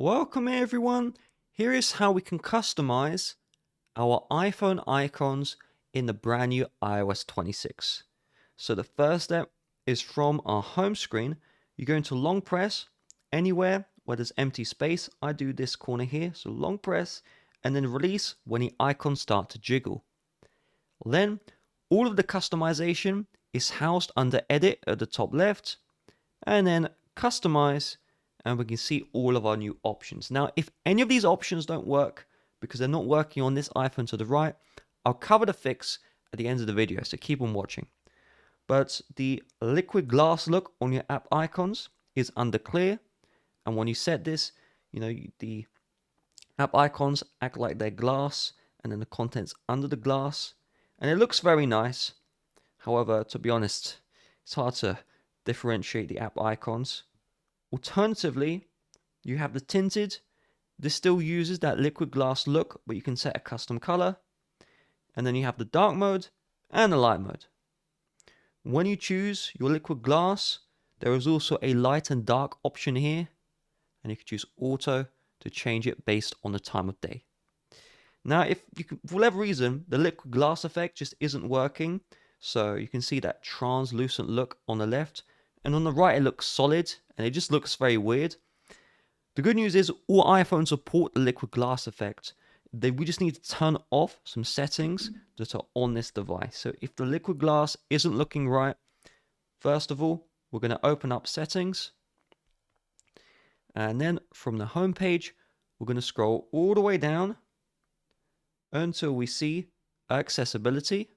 Welcome everyone. Here is how we can customize our iPhone icons in the brand new iOS 26. So the first step is from our home screen. You're going to long press anywhere where there's empty space. I do this corner here. So long press and then release when the icons start to jiggle. Then all of the customization is housed under edit at the top left and then customize, and we can see all of our new options. Now, if any of these options don't work because they're not working on this iPhone to the right, I'll cover the fix at the end of the video, so keep on watching. But the liquid glass look on your app icons is under clear, and when you set this, the app icons act like they're glass, and then the content's under the glass, and it looks very nice. However, to be honest, it's hard to differentiate the app icons. Alternatively, you have the tinted. This still uses that liquid glass look, but you can set a custom color. And then you have the dark mode and the light mode. When you choose your liquid glass, there is also a light and dark option here, and you can choose auto to change it based on the time of day. Now, if you can, for whatever reason, the liquid glass effect just isn't working, so you can see that translucent look on the left, and on the right it looks solid, and it just looks very weird. The good news is all iPhones support the liquid glass effect. We just need to turn off some settings that are on this device. So if the liquid glass isn't looking right, first of all, we're going to open up settings. And then from the home page, we're going to scroll all the way down until we see accessibility.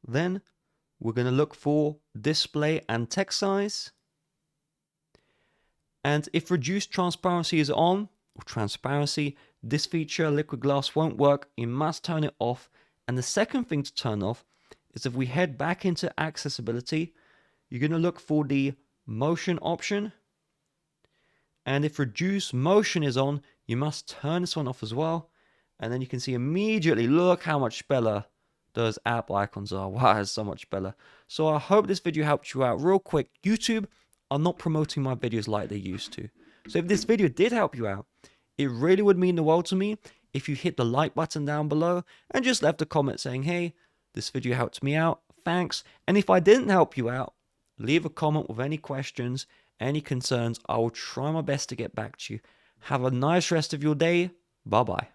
Then we're going to look for display and text size. And if reduced transparency is on, or transparency, this feature, liquid glass, won't work. You must turn it off. And the second thing to turn off is if we head back into accessibility, you're going to look for the motion option. And if reduce motion is on, you must turn this one off as well. And then you can see immediately, look how much better those app icons are. Wow, it's so much better. So I hope this video helped you out. Real quick, YouTube are not promoting my videos like they used to. So if this video did help you out, it really would mean the world to me if you hit the like button down below and just left a comment saying, hey, this video helped me out, thanks. And if I didn't help you out, leave a comment with any questions, any concerns. I will try my best to get back to you. Have a nice rest of your day. Bye-bye.